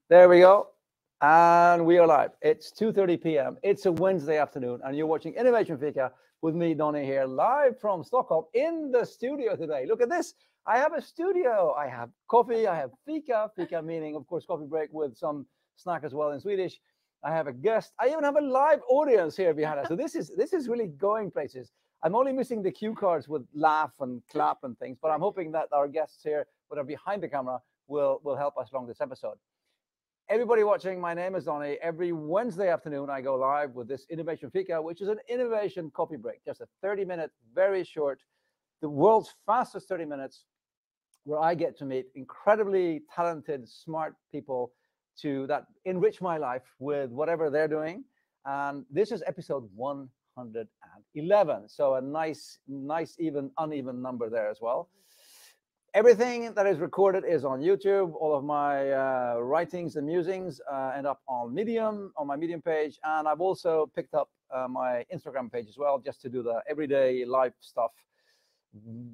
There we go. And we are live. It's 2:30 p.m. It's a Wednesday afternoon, and you're watching Innovation Fika with me, Donny, here, live from Stockholm in the studio today. Look at this. I have a studio. I have coffee. I have fika. Fika meaning, of course, coffee break with some snack as well in Swedish. I have a guest. I even have a live audience here behind us. So this is really going places. I'm only missing the cue cards with laugh and clap and things, but I'm hoping that our guests here, that are behind the camera, will help us along this episode. Everybody watching, my name is Donny. Every Wednesday afternoon, I go live with this Innovation Fika, which is an innovation coffee break, just a 30-minute, very short, the world's fastest 30 minutes, where I get to meet incredibly talented, smart people that enrich my life with whatever they're doing. And this is episode 111. So a nice, even uneven number there as well. Everything that is recorded is on YouTube. All of my writings and musings end up on Medium, on my Medium page. And I've also picked up my Instagram page as well, just to do the everyday life stuff.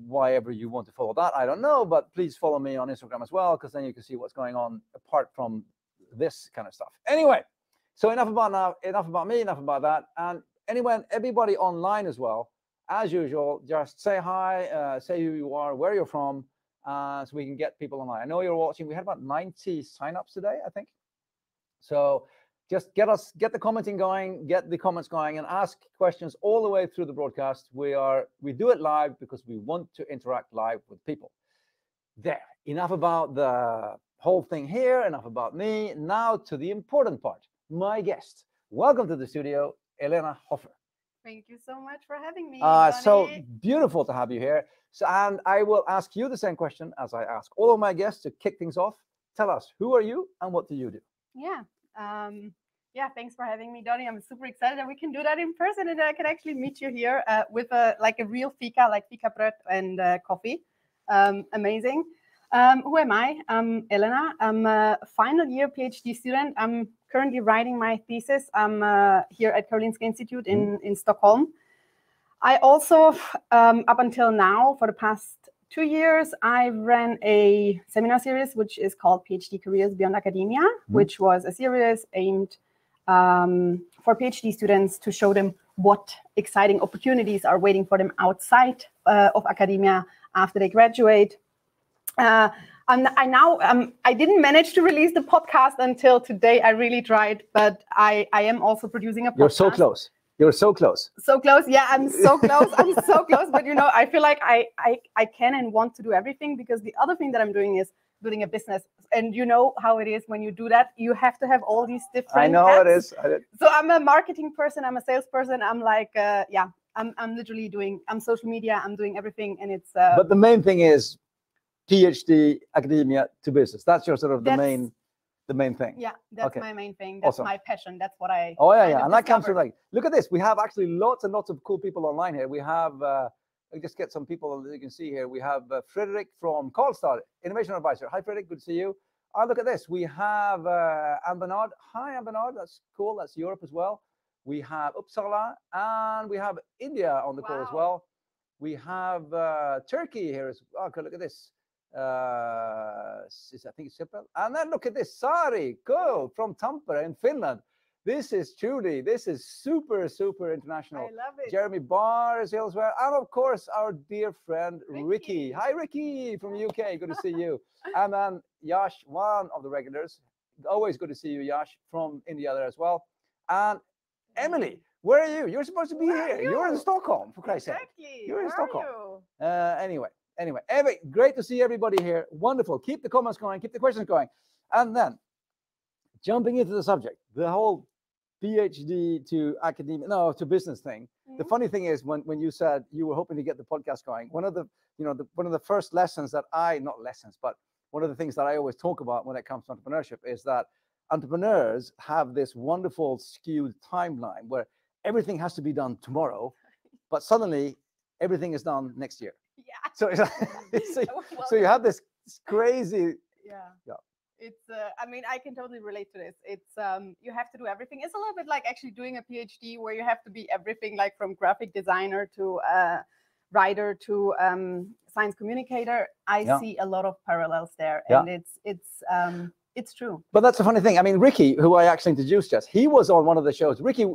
Why ever you want to follow that, I don't know. But please follow me on Instagram as well, because then you can see what's going on apart from this kind of stuff. Anyway, so enough about me, enough about that. And anyway, everybody online as well, as usual, just say hi, say who you are, where you're from, so we can get people online. I know you're watching. We had about 90 signups today, I think. So just get the commenting going, get the comments going, and ask questions all the way through the broadcast. We do it live because we want to interact live with people. There, enough about the whole thing here, enough about me. Now to the important part, my guest. Welcome to the studio, Elena Hoffer. Thank you so much for having me. So beautiful to have you here. So, and I will ask you the same question as I ask all of my guests to kick things off. Tell us, who are you and what do you do? Yeah. Thanks for having me, Donny. I'm super excited that we can do that in person and I can actually meet you here with a real fika, like fika bröd and coffee. Amazing. Who am I? I'm Elena. I'm a final year PhD student. I'm currently writing my thesis. I'm here at Karolinska Institute in Stockholm. I also, up until now, for the past 2 years, I ran a seminar series, which is called PhD Careers Beyond Academia, which was a series aimed for PhD students to show them what exciting opportunities are waiting for them outside of academia after they graduate. I didn't manage to release the podcast until today. I really tried, but I am also producing a podcast. You're so close. You're so close. So close. Yeah, I'm so close. I'm so close. But, I feel like I can and want to do everything, because the other thing that I'm doing is building a business. And you know how it is when you do that. You have to have all these different I know hats. it is. So I'm a marketing person. I'm a salesperson. I'm like, I'm literally I'm social media. I'm doing everything. And it's... But the main thing is PhD, academia to business. That's your sort of the main thing. Yeah, that's my main thing. That's my passion. That's what I... Oh, yeah. And that comes from look at this. We have actually lots and lots of cool people online here. We have, I'll just get some people that you can see here. We have Frederick from Karlstad, Innovation Advisor. Hi, Frederick. Good to see you. Look at this. We have Anne Bernard. Hi, Anne Bernard. That's cool. That's Europe as well. We have Uppsala, and we have India on the call as well. We have Turkey here as well. Okay, look at this. I think it's simple. And then look at this, Sari, cool, from Tampere in Finland. This is super, super international. I love it. Jeremy Barr is here as well. And of course, our dear friend, Ricky. Hi, Ricky from UK. Good to see you. And then Yash, one of the regulars. Always good to see you, Yash, from India there as well. And Emily, where are you? You're supposed to be here. You're in Stockholm, for Christ's sake. You're in Stockholm. Anyway, great to see everybody here. Wonderful. Keep the comments going. Keep the questions going. And then jumping into the subject, the whole PhD to academia, to business thing. The funny thing is when you said you were hoping to get the podcast going, one of the first lessons that one of the things that I always talk about when it comes to entrepreneurship is that entrepreneurs have this wonderful skewed timeline where everything has to be done tomorrow, but suddenly everything is done next year. Yeah. So you have this crazy. Yeah. It's. I can totally relate to this. It's. You have to do everything. It's a little bit like actually doing a PhD, where you have to be everything, like from graphic designer to writer to science communicator. I see a lot of parallels there, and it's It's true. But that's a funny thing. I mean, Ricky, who I actually introduced just, he was on one of the shows. Ricky,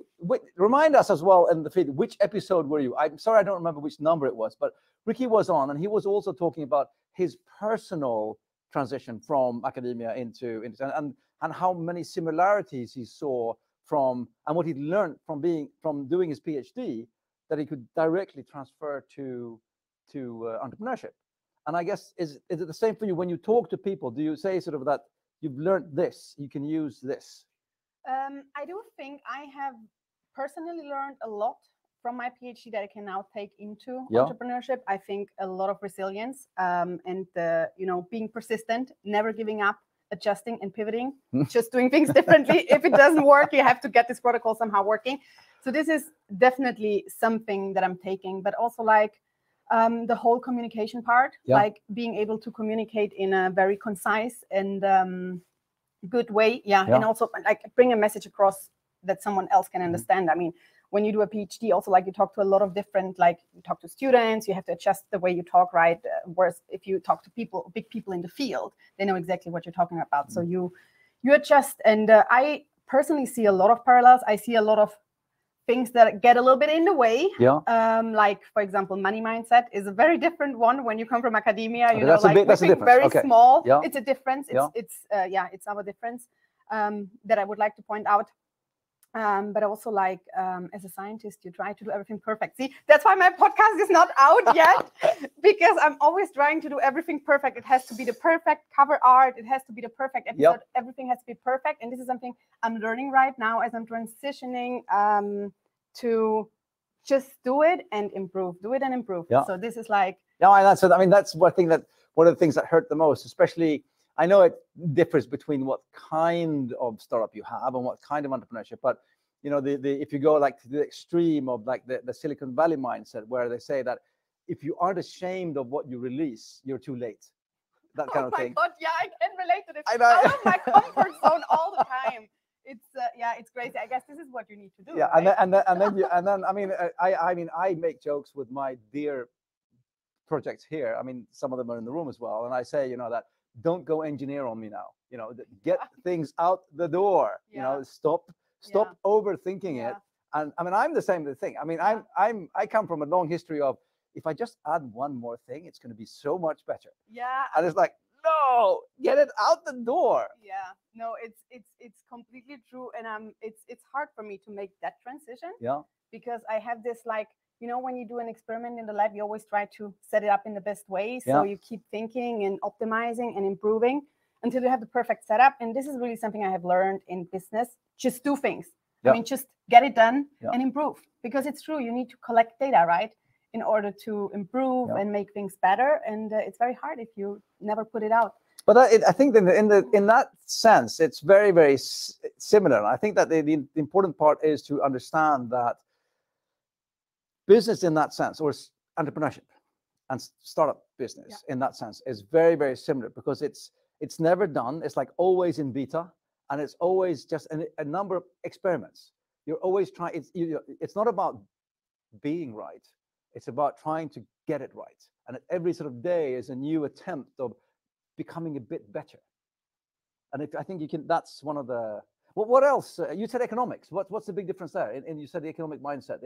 remind us as well in the feed, which episode were you? I'm sorry, I don't remember which number it was, but Ricky was on, and he was also talking about his personal transition from academia into and how many similarities he saw from, and what he learned from doing his PhD, that he could directly transfer to entrepreneurship. And I guess, is it the same for you when you talk to people? Do you say sort of that you've learned this, you can use this? I do think I have personally learned a lot from my PhD that I can now take into entrepreneurship. I think a lot of resilience and being persistent, never giving up, adjusting and pivoting, just doing things differently. If it doesn't work, you have to get this protocol somehow working. So this is definitely something that I'm taking, but also like the whole communication part, like being able to communicate in a very concise and good way. And also like bring a message across that someone else can understand. I mean, when you do a PhD, also like you talk to a lot of different, like you talk to students, you have to adjust the way you talk, right? Whereas if you talk to people, big people in the field, they know exactly what you're talking about. So you adjust. And I personally see a lot of parallels. I see a lot of things that get a little bit in the way. Like, for example, money mindset is a very different one when you come from academia. You know, like we think very small. It's a difference. It's our difference that I would like to point out. But also like as a scientist, you try to do everything perfect. See, that's why my podcast is not out yet, because I'm always trying to do everything perfect. It has to be the perfect cover art. It has to be the perfect episode. Everything has to be perfect. And this is something I'm learning right now as I'm transitioning to just do it and improve, do it and improve. So this is like... that's one thing that one of the things that hurt the most, especially... I know it differs between what kind of startup you have and what kind of entrepreneurship, but you know, if you go like to the extreme of like the Silicon Valley mindset, where they say that if you aren't ashamed of what you release, you're too late. That kind of thing. Oh my God, I can relate to this. Out of my comfort zone all the time. It's crazy. I guess this is what you need to do. Right? and then I make jokes with my dear projects here. I mean, some of them are in the room as well, and I say, you know, that don't go engineer on me now. You know, get things out the door. You know, stop overthinking it. And I mean, I'm the same thing. I mean, I come from a long history of, if I just add one more thing, it's going to be so much better. And it's like, no, get it out the door. No, it's completely true. And it's hard for me to make that transition. Because I have this, like, you know, when you do an experiment in the lab, you always try to set it up in the best way. So you keep thinking and optimizing and improving until you have the perfect setup. And this is really something I have learned in business. Just do things. I mean, just get it done and improve. Because it's true, you need to collect data, right? In order to improve and make things better. And it's very hard if you never put it out. But I think in that sense, it's very, very similar. I think that the important part is to understand that business in that sense, or entrepreneurship and startup business in that sense, is very, very similar, because it's never done. It's like always in beta, and it's always just a number of experiments. You're always trying. It's not about being right. It's about trying to get it right. And every sort of day is a new attempt of becoming a bit better. And I think you can. That's one of the. What else? You said economics. What's the big difference there? And you said the economic mindset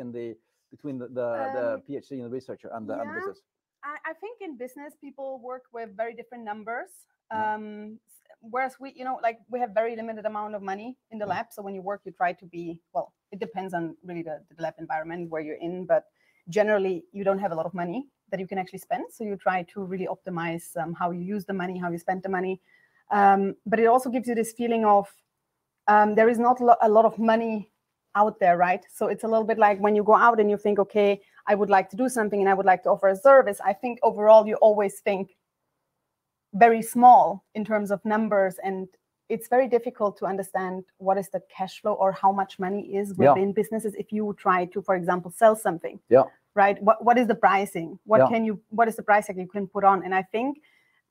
between the PhD and the researcher and the business. I think in business, people work with very different numbers. Whereas we have very limited amount of money in the lab. So when you work, you try to be, well, it depends on really the lab environment where you're in, but generally you don't have a lot of money that you can actually spend. So you try to really optimize how you use the money, how you spend the money. But it also gives you this feeling of there is not a lot of money out there, right? So it's a little bit like when you go out and you think, okay, I would like to do something and I would like to offer a service. I think overall you always think very small in terms of numbers, and it's very difficult to understand what is the cash flow or how much money is within businesses if you try to, for example, sell something. Right? What is the pricing? What is the price that you can put on? And I think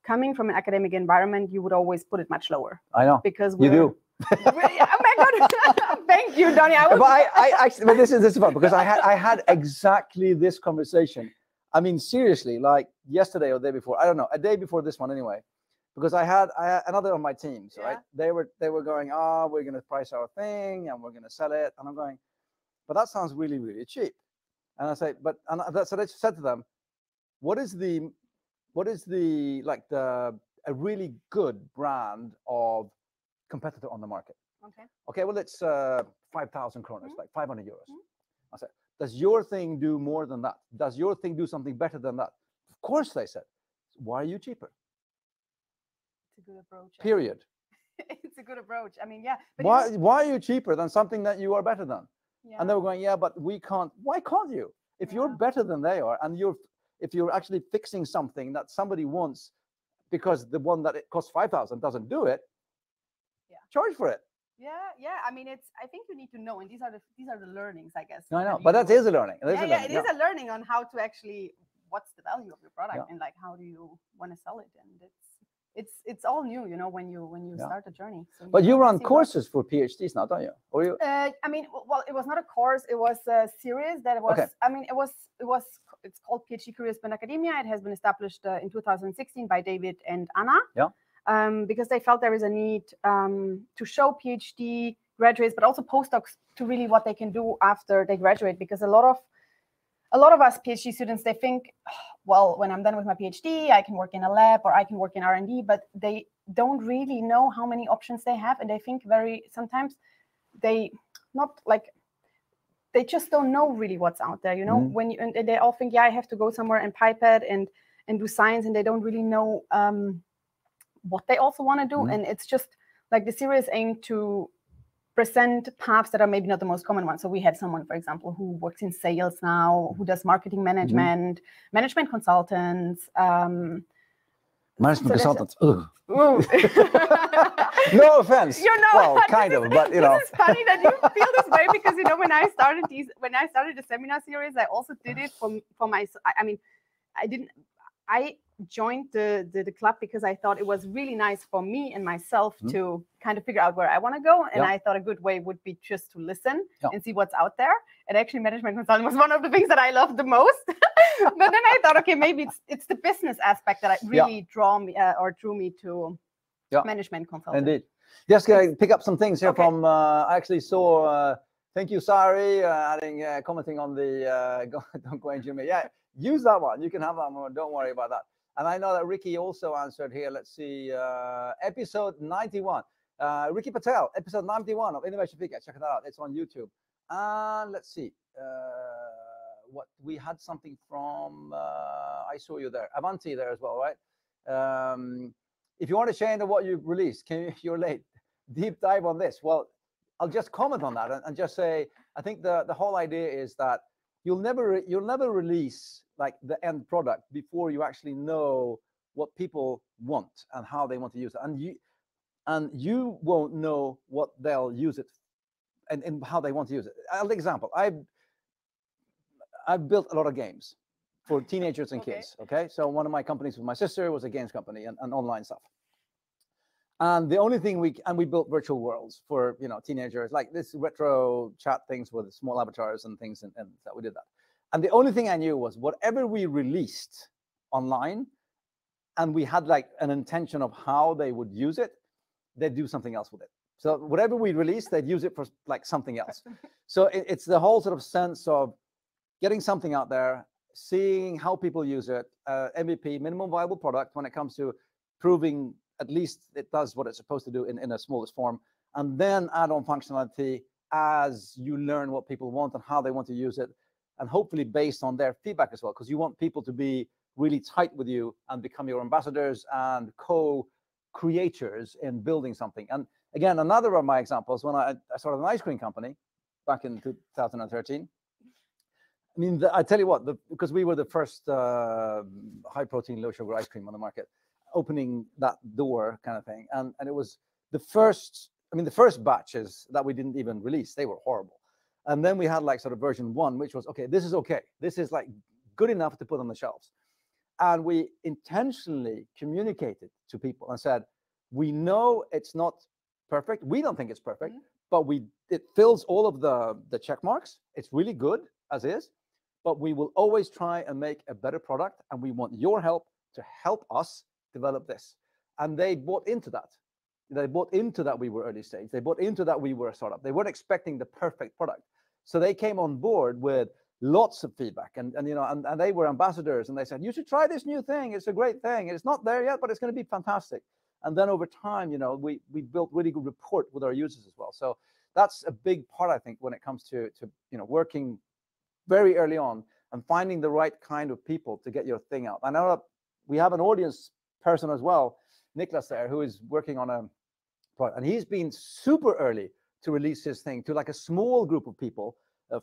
coming from an academic environment, you would always put it much lower. I know. Because you do. Oh my God! Thank you, Donnie. But this is fun, because I had exactly this conversation. I mean, seriously, like yesterday or the day before, I don't know, a day before this one anyway, because I had another on my teams, Yeah. right? They were going, oh, we're going to price our thing and we're going to sell it, and I'm going, but that sounds really, really cheap. And I say, but so I said to them, what is the like a really good brand of competitor on the market? Okay, well, it's 5,000 kroners, like 500 euros. I said, does your thing do more than that? Does your thing do something better than that? Of course, they said. Why are you cheaper? It's a good approach. Period. It's a good approach. I mean, yeah. But why are you cheaper than something that you are better than? Yeah. And they were going, yeah, but we can't. Why can't you? If you're better than they are, and if you're actually fixing something that somebody wants, because the one that it costs 5,000 doesn't do it, charge for it. Yeah. I mean, I think you need to know, and these are the learnings, I guess. I know, but that is a learning. It is a learning on how to actually, what's the value of your product, and like how do you want to sell it, and it's all new, you know, when you start the journey. So but you run courses for PhDs now, don't you? Or you? I mean, well, it was not a course; it was a series that was. Okay. I mean, it's called PhD Careers in Academia. It has been established in 2016 by David and Anna. Yeah. Because they felt there is a need to show PhD graduates, but also postdocs, to really what they can do after they graduate. Because a lot of us PhD students, they think, well, when I'm done with my PhD, I can work in a lab or I can work in R&D, but they don't really know how many options they have, and they think sometimes they just don't know really what's out there, you know. And they all think, yeah, I have to go somewhere and pipette and do science, and they don't really know what they also want to do. And it's just like the series aimed to present paths that are maybe not the most common ones. So we had someone, for example, who works in sales now, who does marketing management, management consultants. Management consultants. Ugh. No offense. You know, well, kind of, but you know. It's funny that you feel this way, because you know, when I started the seminar series, I also did it for my. I mean, I joined the club because I thought it was really nice for me and myself to kind of figure out where I want to go. And I thought a good way would be just to listen and see what's out there. And actually, management consulting was one of the things that I loved the most. But then I thought, okay, maybe it's the business aspect that really drew me to management consulting. Indeed. Just pick up some things here from. I actually saw. Thank you, Sari, commenting on the don't go and Jimmy. Yeah, use that one. You can have that one. Don't worry about that. And I know that Ricky also answered here. Let's see, episode 91. Ricky Patel, episode 91 of Innovation Fika. Check that out. It's on YouTube. And let's see, what we had something from. I saw you there, Avanti there as well, right? If you want to share what you've released, you're late. Deep dive on this. Well, I'll just comment on that and just say, I think the whole idea is that you'll never release like the end product before you actually know what people want and how they want to use it, and you won't know what they'll use it and how they want to use it. An example: I've built a lot of games for teenagers and kids. Okay, so one of my companies with my sister was a games company and online stuff. And the only thing we built virtual worlds for teenagers, like this retro chat things with small avatars and things, and that we did that. And the only thing I knew was whatever we released online, and we had like an intention of how they would use it, they'd do something else with it. So whatever we released, they'd use it for like something else. So it's the whole sort of sense of getting something out there, seeing how people use it, MVP, minimum viable product, when it comes to proving at least it does what it's supposed to do in a smallest form, and then add on functionality as you learn what people want and how they want to use it, and hopefully based on their feedback as well, because you want people to be really tight with you and become your ambassadors and co-creators in building something. And again, another of my examples, when I started an ice cream company back in 2013, I mean, I tell you what, because we were the first high protein, low sugar ice cream on the market, opening that door kind of thing. And it was the first batches that we didn't even release, they were horrible. And then we had like sort of version 1, which was, okay, this is okay. This is like good enough to put on the shelves. And we intentionally communicated to people and said, we know it's not perfect. We don't think it's perfect, but it fills all of the check marks. It's really good as is, but we will always try and make a better product. And we want your help to help us develop this. and they bought into that. They bought into that we were early stage. They bought into that we were a startup. They weren't expecting the perfect product. So they came on board with lots of feedback, and they were ambassadors, and they said, you should try this new thing. It's a great thing. It's not there yet, but it's going to be fantastic. And then over time, we built really good rapport with our users as well. So that's a big part, I think, when it comes to working very early on and finding the right kind of people to get your thing out. I know that we have an audience person as well, Niklas there, who is working on a product, and he's been super early to release his thing to like a small group of people,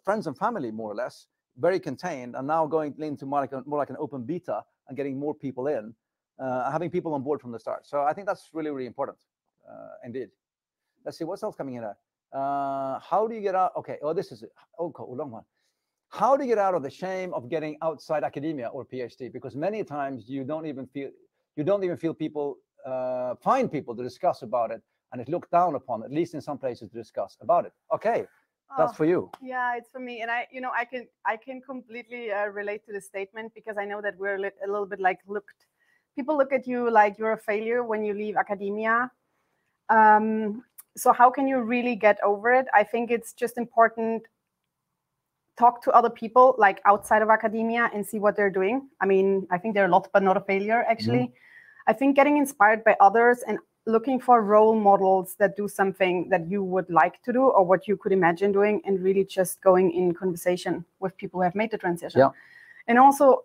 friends and family, more or less, very contained, and now going into more like an open beta and getting more people in, having people on board from the start. So I think that's really, really important, indeed. Let's see what's else coming in there. How do you get out? Okay, this is it. Oh, long one. How do you get out of the shame of getting outside academia or PhD? Because many times you don't even feel people find people to discuss about it, and it's looked down upon, at least in some places, to discuss about it. Okay, that's for you. Yeah, it's for me, and I can completely relate to the statement, because I know that we're a little bit like people look at you like you're a failure when you leave academia. So how can you really get over it? I think it's just important. Talk to other people like outside of academia and see what they're doing. I mean, I think they're a lot, but not a failure, actually. Mm-hmm. I think getting inspired by others and looking for role models that do something that you would like to do or what you could imagine doing, and really just going in conversation with people who have made the transition. Yeah. And also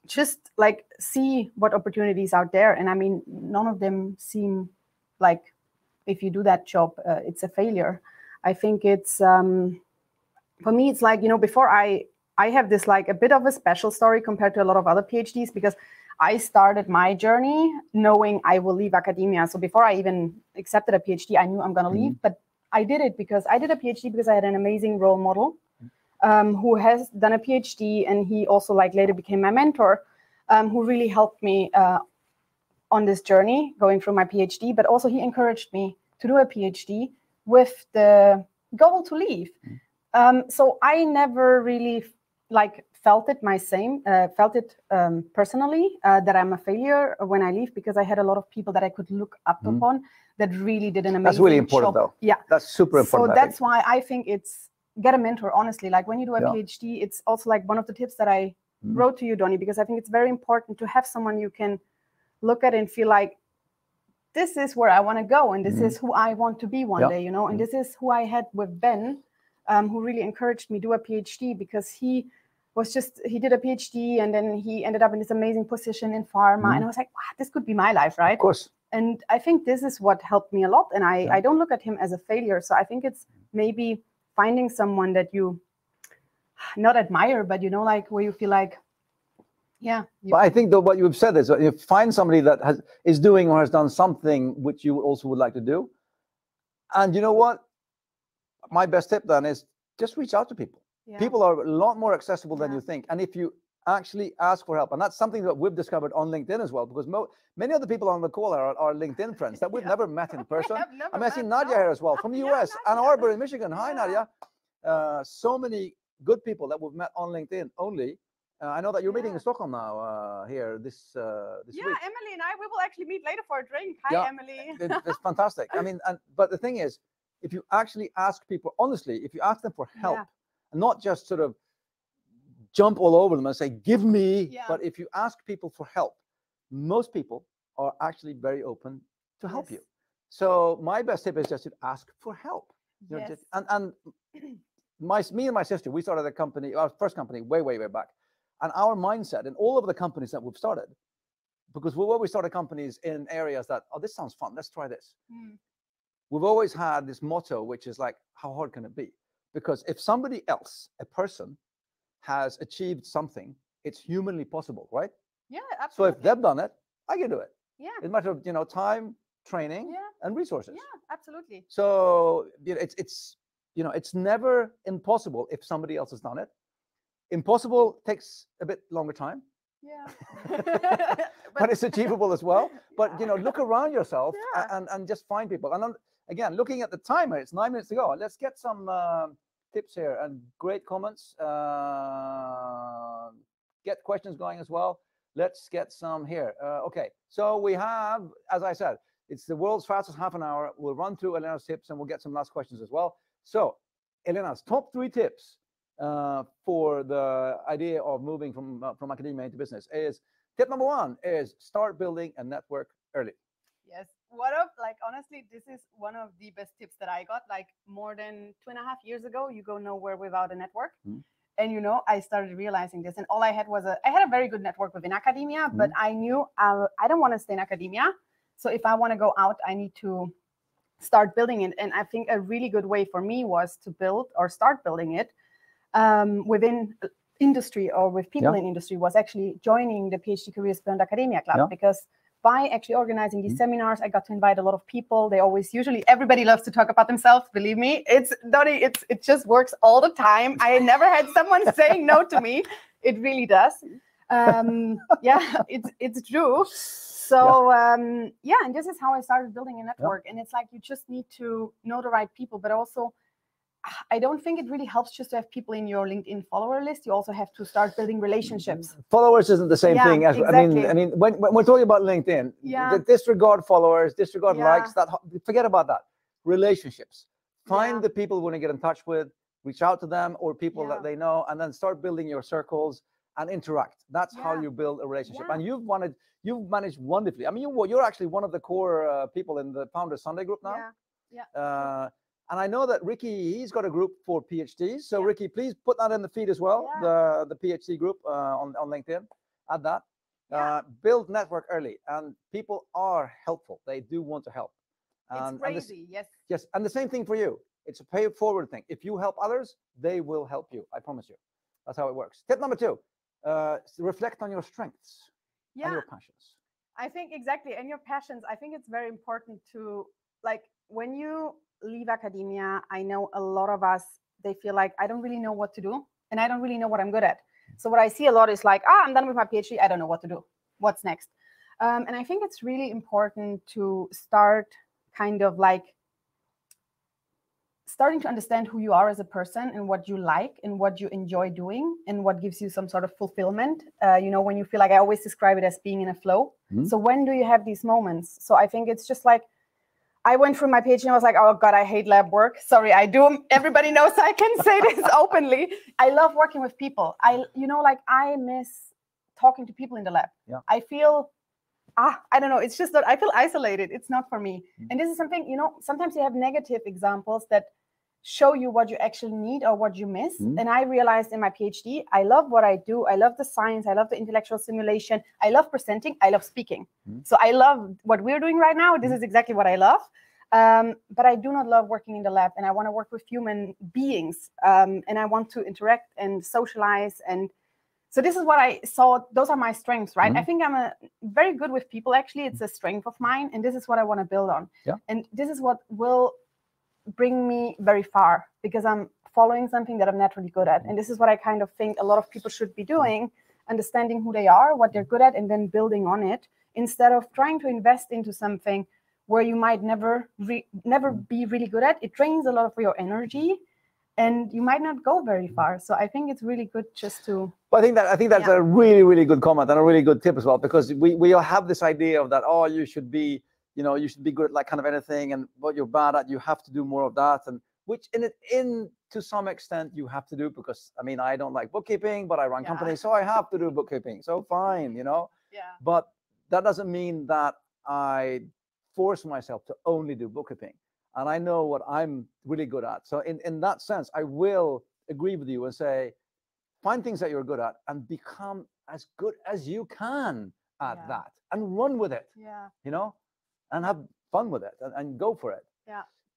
just like see what opportunities out there. And I mean, none of them seem like if you do that job, it's a failure. I think it's... for me, it's like, before I have this like a bit of a special story compared to a lot of other PhDs, because I started my journey knowing I will leave academia. So before I even accepted a PhD, I knew I'm going to leave. But I did it because I did a PhD because I had an amazing role model who has done a PhD, and he also like later became my mentor, who really helped me on this journey going through my PhD. But also he encouraged me to do a PhD with the goal to leave. So I never really felt it personally that I'm a failure when I leave, because I had a lot of people that I could look up upon that really did an amazing job. That's really important, though. Yeah, that's super important. So that's why I think it's get a mentor. Honestly, like when you do a PhD, it's also like one of the tips that I wrote to you, Donny, because I think it's very important to have someone you can look at and feel like, this is where I want to go, and this is who I want to be one day, and this is who I had with Ben. Who really encouraged me to do a PhD, because he did a PhD and then he ended up in this amazing position in pharma. And I was like, wow, this could be my life, right? Of course. And I think this is what helped me a lot. And I don't look at him as a failure. So I think it's maybe finding someone that you not admire, but, like where you feel like, yeah. But I think that what you've said is you find somebody that is doing or has done something which you also would like to do. And you know what? My best tip then is just reach out to people. Yeah. People are a lot more accessible than you think. And if you actually ask for help, and that's something that we've discovered on LinkedIn as well, because many of the people on the call are LinkedIn friends that we've never met in person. I see Nadia here as well from the US, Ann Arbor in Michigan. Hi, Nadia. So many good people that we've met on LinkedIn only. I know that you're meeting in Stockholm now here this week. Emily and I, we will actually meet later for a drink. Hi, Emily. It's fantastic. I mean, but the thing is, if you actually ask people honestly, if you ask them for help, and not just sort of jump all over them and say, give me, but if you ask people for help, most people are actually very open to help you. So my best tip is just to ask for help. And me and my sister, we started a company, our first company way back. And our mindset in all of the companies that we've started, because we've always started companies in areas that, this sounds fun, let's try this. We've always had this motto, which is like, how hard can it be? Because if somebody else, a person, has achieved something, it's humanly possible, right? Yeah, absolutely. So if they've done it, I can do it. Yeah. It's a matter of, time, training, and resources. Yeah, absolutely. So it's never impossible if somebody else has done it. Impossible takes a bit longer time. Yeah. but it's achievable as well. But look around yourself and just find people. And again, looking at the timer, it's 9 minutes to go. Let's get some tips here and great comments. Get questions going as well. Let's get some here. Okay, so we have, as I said, it's the world's fastest half an hour. We'll run through Elena's tips and we'll get some last questions as well. So Elena's top 3 tips for the idea of moving from academia into business is, tip number 1 is start building a network early. Yes. Honestly, this is one of the best tips that I got. Like more than 2.5 years ago, you go nowhere without a network. And, I started realizing this, and all I had was I had a very good network within academia, but I knew I don't want to stay in academia. So if I want to go out, I need to start building it. And I think a really good way for me was to build or start building it within industry or with people in industry, was actually joining the PhD Careers Beyond Academia Club, because by actually organizing these seminars, I got to invite a lot of people. They always, usually everybody loves to talk about themselves. Believe me, it just works all the time. I never had someone saying no to me. It really does. It's true. So and this is how I started building a network. And it's like, you just need to know the right people, but also I don't think it really helps just to have people in your LinkedIn follower list. You also have to start building relationships. Followers isn't the same thing as, exactly. I mean, when we're talking about LinkedIn, disregard followers, disregard likes, forget about that. Relationships. Find the people you want to get in touch with, reach out to them or people that they know, and then start building your circles and interact. That's how you build a relationship. And you've managed wonderfully. I mean, you're actually one of the core people in the Founders Sunday group now. And I know that Ricky, he's got a group for PhDs. So Ricky, please put that in the feed as well, the PhD group on LinkedIn. Add that. Build network early. And people are helpful. They do want to help. It's crazy, Yes, and the same thing for you. It's a pay it forward thing. If you help others, they will help you. I promise you. That's how it works. Tip number 2, reflect on your strengths and your passions. I think exactly. And your passions, I think it's very important to, like, when you leave academia, I know a lot of us, they feel like, I don't really know what to do and I don't really know what I'm good at. So what I see a lot is like, I'm done with my PhD, I don't know what to do. What's next? And I think it's really important to start kind of like starting to understand who you are as a person and what you like and what you enjoy doing and what gives you some sort of fulfillment. When you feel like, I always describe it as being in a flow. So when do you have these moments? So I think it's just like, I went through my PhD and I was like, oh God, I hate lab work. Sorry, I do. Everybody knows I can say this openly. I love working with people. I miss talking to people in the lab. I feel, I don't know. It's just that I feel isolated. It's not for me. And this is something, sometimes you have negative examples that show you what you actually need or what you miss. And I realized in my PhD, I love what I do. I love the science. I love the intellectual simulation. I love presenting. I love speaking. So I love what we're doing right now. This is exactly what I love. But I do not love working in the lab, and I want to work with human beings. And I want to interact and socialize. And so this is what I saw. Those are my strengths, right? I think I'm very good with people. Actually, it's a strength of mine. And this is what I want to build on. And this is what will bring me very far, because I'm following something that I'm naturally good at. And this is what I kind of think a lot of people should be doing, understanding who they are, what they're good at, and then building on it, instead of trying to invest into something where you might never be really good at. It drains a lot of your energy and you might not go very far. So I think it's really good just to... Well, I think that's a really, really good comment and a really good tip as well, because we all have this idea of that, you should be good at like kind of anything, and what you're bad at, you have to do more of that, and which to some extent you have to do, because I mean, I don't like bookkeeping, but I run companies, so I have to do bookkeeping. So fine, But that doesn't mean that I force myself to only do bookkeeping. And I know what I'm really good at. So in that sense, I will agree with you and say, find things that you're good at and become as good as you can at that, and run with it. And have fun with it and go for it.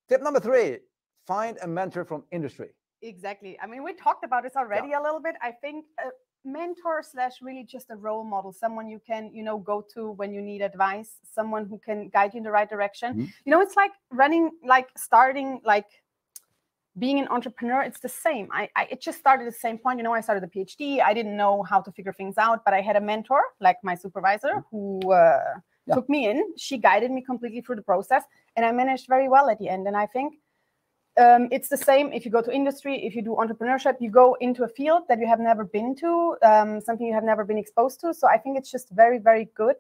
Tip number 3, find a mentor from industry. Exactly. I mean, we talked about this already a little bit. I think a mentor / really just a role model, someone you can, go to when you need advice, someone who can guide you in the right direction. It's like starting being an entrepreneur. It's the same. It just started at the same point. I started the PhD. I didn't know how to figure things out, but I had a mentor, like my supervisor, who took me in. She guided me completely through the process, and I managed very well at the end. And I think it's the same if you go to industry, if you do entrepreneurship, you go into a field that you have never been to, something you have never been exposed to. So I think it's just very, very good.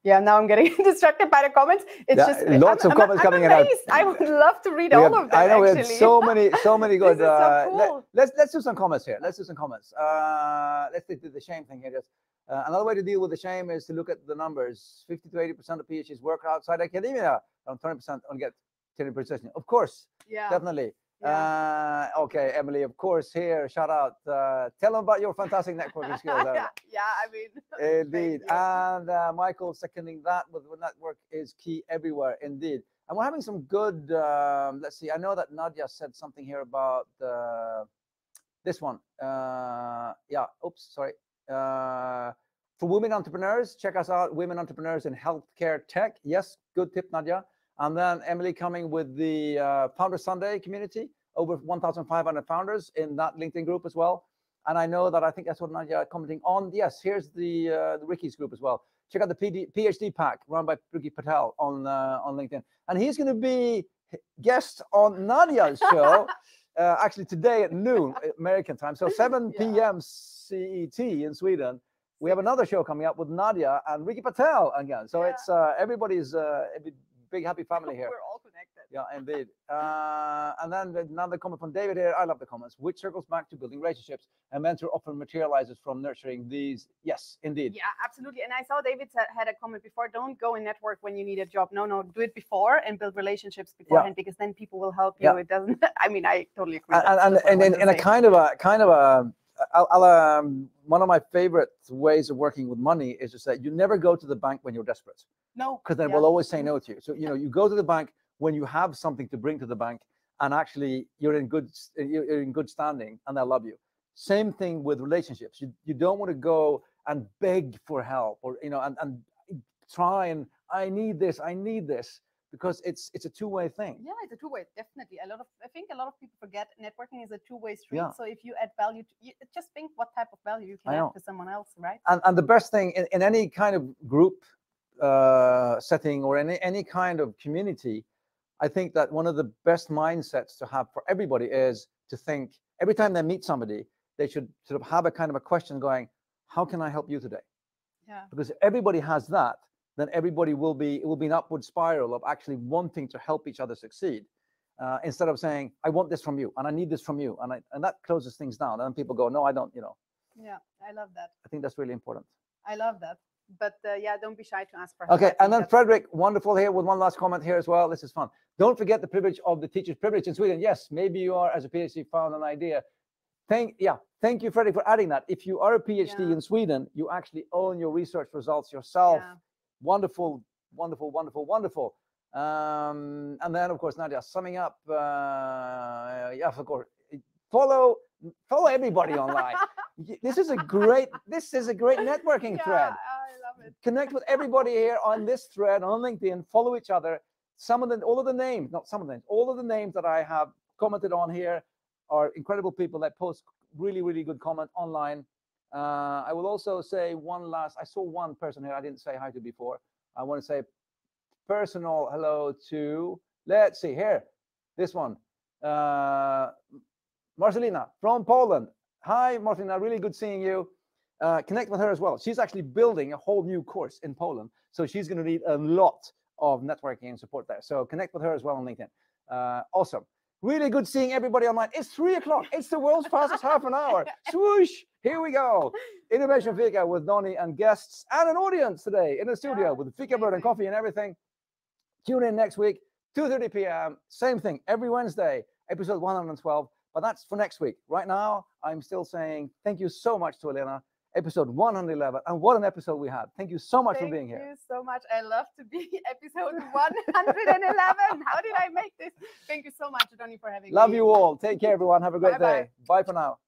Yeah, now I'm getting distracted by the comments. It's just lots of comments coming in. I would love to read all of them. I know we actually. have so many good. This is so cool. Let's do some comments here. Let's do some comments. Let's do the shame thing here. Just another way to deal with the shame is to look at the numbers. 50 to 80% of PhDs work outside academia. Around 20% only get tenure position. Of course, definitely. Yeah. Okay, Emily, of course, here, shout out. Tell them about your fantastic networking skills. Yeah, I mean. Indeed. And Michael seconding that with network is key everywhere, indeed. And we're having some good, let's see, I know that Nadia said something here about this one. Yeah, oops, sorry. For women entrepreneurs, check us out, Women Entrepreneurs in Healthcare Tech. Yes, good tip, Nadia. And then Emily coming with the Founder Sunday community, over 1,500 founders in that LinkedIn group as well. And I know that I think that's what Nadia commenting on. Yes, here's the Ricky's group as well. Check out the PhD pack run by Ricky Patel on LinkedIn. And he's going to be guest on Nadia's show actually today at noon American time. So 7 p.m. CET in Sweden. We have another show coming up with Nadia and Ricky Patel again. So it's everybody's big happy family here. We're all connected. Yeah, indeed. And then another comment from David here. I love the comments. Which circles back to building relationships, and mentor often materializes from nurturing these. Yes, indeed. Yeah, absolutely. And I saw David had a comment before. Don't go and network when you need a job. No, do it before and build relationships beforehand, because then people will help you. It doesn't. I mean, I totally agree. And in a kind of a one of my favorite ways of working with money is to say you never go to the bank when you're desperate. No, because they will always say no to you. So you go to the bank when you have something to bring to the bank, and actually you're in good standing, and they'll love you. Same thing with relationships. You don't want to go and beg for help, or and try and I need this, because it's a two-way thing. Yeah, it's a two-way, definitely. I think a lot of people forget networking is a two-way street. Yeah. So if you add value, just think what type of value you can add to someone else, right? And the best thing in any kind of group setting or any kind of community, I think that one of the best mindsets to have for everybody is to think every time they meet somebody, they should sort of have a kind of a question going, how can I help you today? Yeah. Because if everybody has that, then everybody it will be an upward spiral of actually wanting to help each other succeed, instead of saying, I want this from you and I need this from you, and that closes things down, and people go, no, I don't, Yeah, I love that. I think that's really important. I love that. But yeah, don't be shy to ask for help. Okay, and then Frederick, wonderful here with one last comment here as well. This is fun. Don't forget the privilege of the teacher's privilege in Sweden. Yes, maybe you are, as a PhD, found an idea. Thank you, Frederick, for adding that. If you are a PhD in Sweden, you actually own your research results yourself. Yeah. Wonderful, wonderful, wonderful, wonderful. And then, of course, Nadia, summing up, of course, follow everybody online. This is a great networking thread. I love it. Connect with everybody here on this thread on LinkedIn. Follow each other. All of the names that I have commented on here are incredible people that post really, really good comment online. I will also say I saw one person here I didn't say hi to before. I want to say personal hello to, let's see here, this one, Marcelina from Poland. Hi, Marcelina, really good seeing you. Connect with her as well. She's actually building a whole new course in Poland, so she's going to need a lot of networking and support there. So connect with her as well on LinkedIn. Awesome. Really good seeing everybody online. It's 3 o'clock. It's the world's fastest half an hour. Swoosh. Here we go. Innovation Fika with Donny and guests and an audience today in the studio with Fika bread and coffee and everything. Tune in next week, 2:30 p.m. Same thing every Wednesday, episode 112. But that's for next week. Right now, I'm still saying thank you so much to Elena. Episode 111, and what an episode we had. Thank you so much for being here. Thank you so much. I love to be episode 111. How did I make this? Thank you so much, Donny, for having me. Love you all. Take care, everyone. Have a great day. Bye for now.